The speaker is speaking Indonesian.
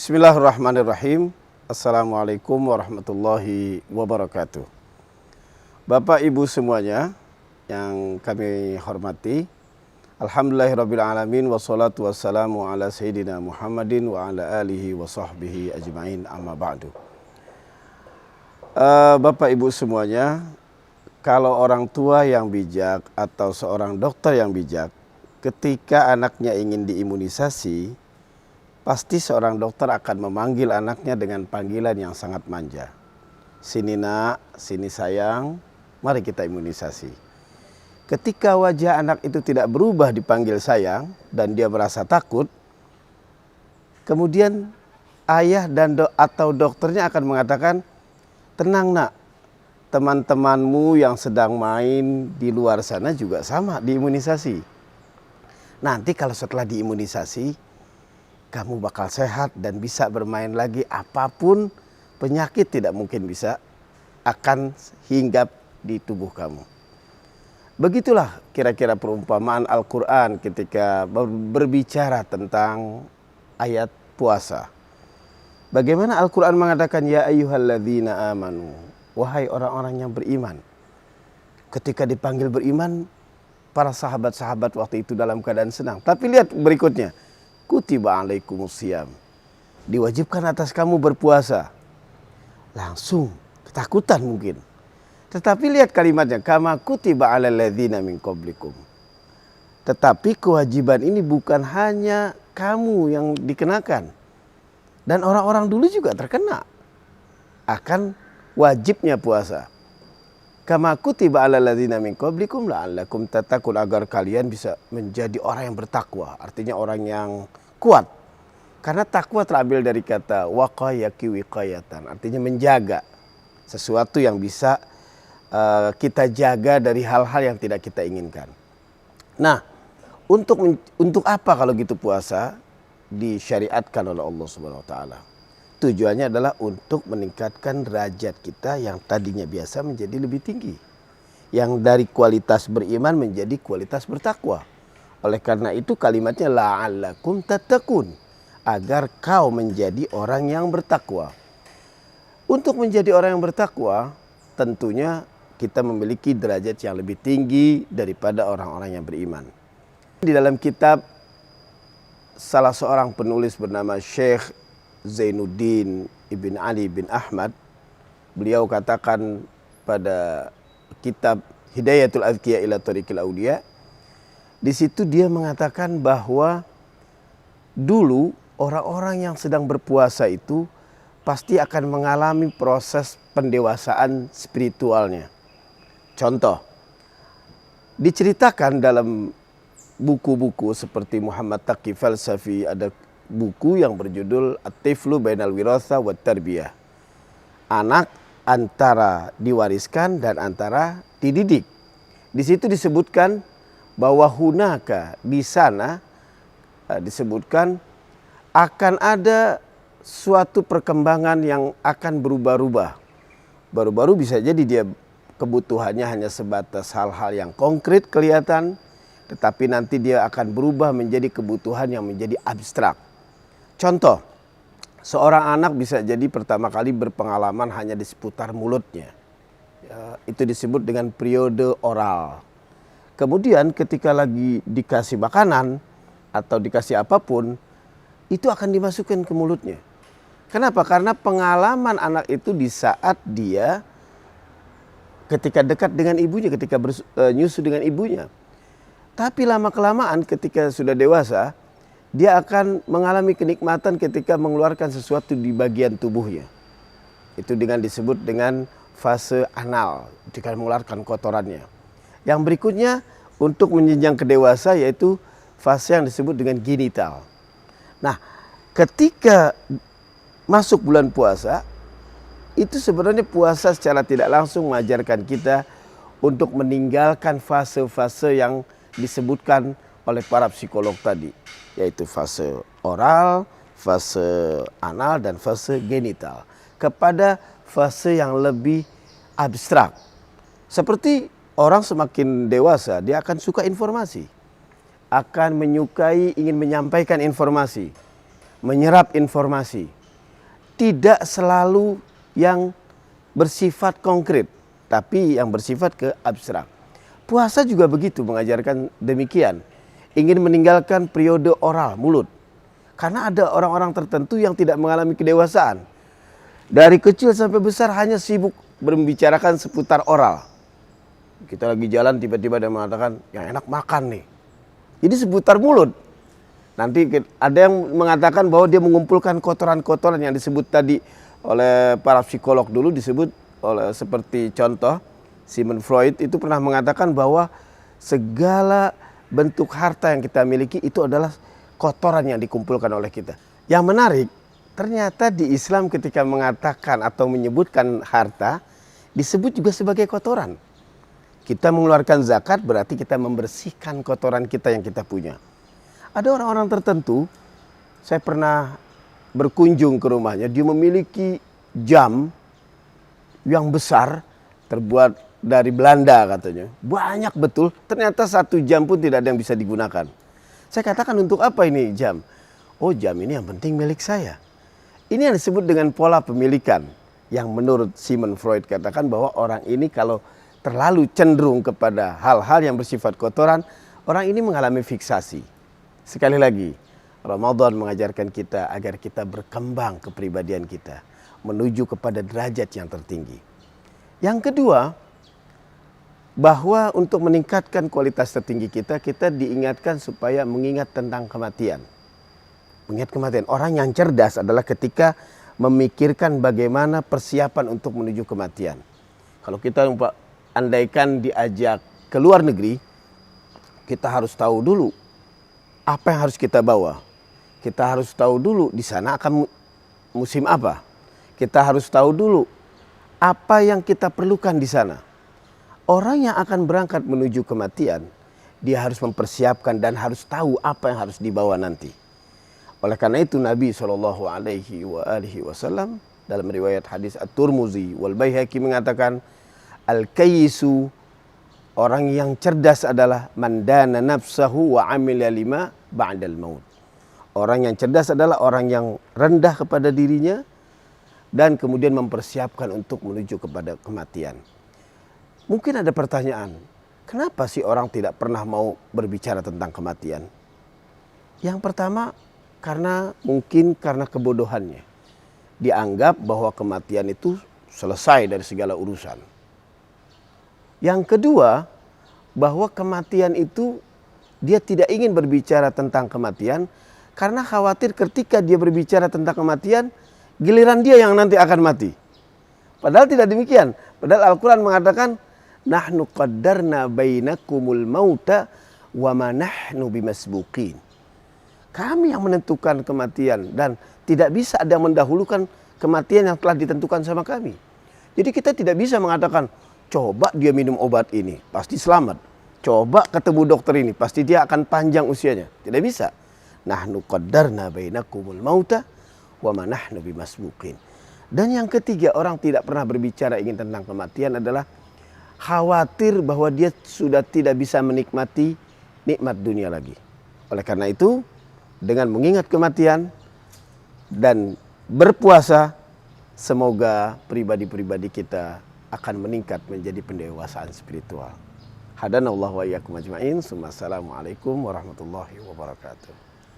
Bismillahirrahmanirrahim. Assalamualaikum warahmatullahi wabarakatuh. Bapak Ibu semuanya yang kami hormati, alhamdulillahirrabbilalamin, wassalatu wassalamu ala sayyidina Muhammadin wa ala alihi wa sahbihi ajma'in, amma ba'du. Bapak Ibu semuanya, kalau orang tua yang bijak atau seorang dokter yang bijak, ketika anaknya ingin diimunisasi, pasti seorang dokter akan memanggil anaknya dengan panggilan yang sangat manja. Sini nak, sini sayang, mari kita imunisasi. Ketika wajah anak itu tidak berubah dipanggil sayang dan dia merasa takut, kemudian ayah dan atau dokternya akan mengatakan, tenang nak, teman-temanmu yang sedang main di luar sana juga sama diimunisasi. Nanti kalau setelah diimunisasi, kamu bakal sehat dan bisa bermain lagi, apapun penyakit tidak mungkin bisa akan hinggap di tubuh kamu. Begitulah kira-kira perumpamaan Al-Quran ketika berbicara tentang ayat puasa. Bagaimana Al-Quran mengatakan, ya ayyuhalladzina amanu, wahai orang-orang yang beriman. Ketika dipanggil beriman, para sahabat-sahabat waktu itu dalam keadaan senang. Tapi lihat berikutnya, kutiba alaikumusiyam, diwajibkan atas kamu berpuasa. Langsung ketakutan mungkin. Tetapi lihat kalimatnya, kama kutiba alal ladzina min qablikum. Tetapi kewajiban ini bukan hanya kamu yang dikenakan, dan orang-orang dulu juga terkena akan wajibnya puasa. Kama kutiba alal ladzina min qablikum la'allakum tattaqun, agar kalian bisa menjadi orang yang bertakwa, artinya orang yang kuat. Karena takwa terambil dari kata waqayaki wiqayatan, artinya menjaga sesuatu yang bisa kita jaga dari hal-hal yang tidak kita inginkan. Nah, untuk apa kalau gitu puasa disyariatkan oleh Allah Subhanahu wa taala? Tujuannya adalah untuk meningkatkan derajat kita yang tadinya biasa menjadi lebih tinggi. Yang dari kualitas beriman menjadi kualitas bertakwa. Oleh karena itu kalimatnya la'allakum tattaqun, agar kau menjadi orang yang bertakwa. Untuk menjadi orang yang bertakwa, tentunya kita memiliki derajat yang lebih tinggi daripada orang-orang yang beriman. Di dalam kitab salah seorang penulis bernama Syekh Zainuddin Ibn Ali bin Ahmad, beliau katakan pada kitab Hidayatul Adhkiya ila Thariqil Auliya, di situ dia mengatakan bahwa dulu orang-orang yang sedang berpuasa itu pasti akan mengalami proses pendewasaan spiritualnya. Contoh, diceritakan dalam buku-buku seperti Muhammad Taqi Falsafi, ada buku yang berjudul At-Tiflu Bainal Wiratha wat Tarbiyah. Anak antara diwariskan dan antara dididik. Di situ disebutkan bahwa hunaka, di sana disebutkan akan ada suatu perkembangan yang akan berubah-ubah. Baru-baru bisa jadi dia kebutuhannya hanya sebatas hal-hal yang konkret kelihatan, tetapi nanti dia akan berubah menjadi kebutuhan yang menjadi abstrak. Contoh, seorang anak bisa jadi pertama kali berpengalaman hanya di seputar mulutnya. Itu disebut dengan periode oral. Kemudian ketika lagi dikasih makanan atau dikasih apapun, itu akan dimasukkan ke mulutnya. Kenapa? Karena pengalaman anak itu di saat dia ketika dekat dengan ibunya, ketika nyusu dengan ibunya. Tapi lama-kelamaan ketika sudah dewasa, dia akan mengalami kenikmatan ketika mengeluarkan sesuatu di bagian tubuhnya. Itu disebut dengan fase anal, ketika mengeluarkan kotorannya. Yang berikutnya untuk menjenjang ke dewasa yaitu fase yang disebut dengan genital. Nah, ketika masuk bulan puasa, itu sebenarnya puasa secara tidak langsung mengajarkan kita untuk meninggalkan fase-fase yang disebutkan oleh para psikolog tadi, yaitu fase oral, fase anal, dan fase genital, kepada fase yang lebih abstrak. Seperti orang semakin dewasa, dia akan suka informasi, akan menyukai, ingin menyampaikan informasi, menyerap informasi, tidak selalu yang bersifat konkret, tapi yang bersifat ke abstrak. Puasa juga begitu, mengajarkan demikian. Ingin meninggalkan periode oral, mulut. Karena ada orang-orang tertentu yang tidak mengalami kedewasaan. Dari kecil sampai besar hanya sibuk membicarakan seputar oral. Kita lagi jalan tiba-tiba dia mengatakan, yang enak makan nih. Jadi seputar mulut. Nanti ada yang mengatakan bahwa dia mengumpulkan kotoran-kotoran yang disebut tadi oleh para psikolog dulu, disebut oleh seperti contoh Sigmund Freud itu pernah mengatakan bahwa segala bentuk harta yang kita miliki itu adalah kotoran yang dikumpulkan oleh kita. Yang menarik, ternyata di Islam ketika mengatakan atau menyebutkan harta, disebut juga sebagai kotoran. Kita mengeluarkan zakat berarti kita membersihkan kotoran kita yang kita punya. Ada orang-orang tertentu, saya pernah berkunjung ke rumahnya, dia memiliki jam yang besar, terbuat dari Belanda katanya. Banyak betul, ternyata 1 jam pun tidak ada yang bisa digunakan. Saya katakan, untuk apa ini jam? Oh, jam ini yang penting milik saya. Ini yang disebut dengan pola pemilikan. Yang menurut Sigmund Freud katakan bahwa orang ini kalau terlalu cenderung kepada hal-hal yang bersifat kotoran, orang ini mengalami fiksasi. Sekali lagi, Ramadan mengajarkan kita agar kita berkembang kepribadian kita, menuju kepada derajat yang tertinggi. Yang kedua, bahwa untuk meningkatkan kualitas tertinggi kita, kita diingatkan supaya mengingat tentang kematian. Mengingat kematian. Orang yang cerdas adalah ketika memikirkan bagaimana persiapan untuk menuju kematian. Kalau kita andaikan diajak ke luar negeri, kita harus tahu dulu apa yang harus kita bawa. Kita harus tahu dulu di sana akan musim apa. Kita harus tahu dulu apa yang kita perlukan di sana. Orang yang akan berangkat menuju kematian, dia harus mempersiapkan dan harus tahu apa yang harus dibawa nanti. Oleh karena itu Nabi SAW dalam riwayat hadis At-Tirmidzi wal Baihaqi mengatakan, Al-Kayyisu, orang yang cerdas adalah man dana nafsahu wa amila lima ba'dal maut. Orang yang cerdas adalah orang yang rendah kepada dirinya dan kemudian mempersiapkan untuk menuju kepada kematian. Mungkin ada pertanyaan, kenapa sih orang tidak pernah mau berbicara tentang kematian? Yang pertama, mungkin karena kebodohannya. Dianggap bahwa kematian itu selesai dari segala urusan. Yang kedua, bahwa kematian itu dia tidak ingin berbicara tentang kematian karena khawatir ketika dia berbicara tentang kematian, giliran dia yang nanti akan mati. Padahal tidak demikian. Padahal Al-Quran mengatakan, Nahnu qaddarna bainakumul mauta wa ma nahnu bimasbuqin. Kami yang menentukan kematian dan tidak bisa ada yang mendahulukan kematian yang telah ditentukan sama kami. Jadi kita tidak bisa mengatakan, coba dia minum obat ini, pasti selamat. Coba ketemu dokter ini, pasti dia akan panjang usianya. Tidak bisa. Nahnu qaddarna bainakumul mauta wa ma nahnu bimasbuqin. Dan yang ketiga, orang tidak pernah berbicara ingin tentang kematian adalah khawatir bahwa dia sudah tidak bisa menikmati nikmat dunia lagi. Oleh karena itu, dengan mengingat kematian dan berpuasa, semoga pribadi-pribadi kita akan meningkat menjadi pendewasaan spiritual. Hadanallahu wa iyyakum ajma'in. Assalamualaikum warahmatullahi wabarakatuh.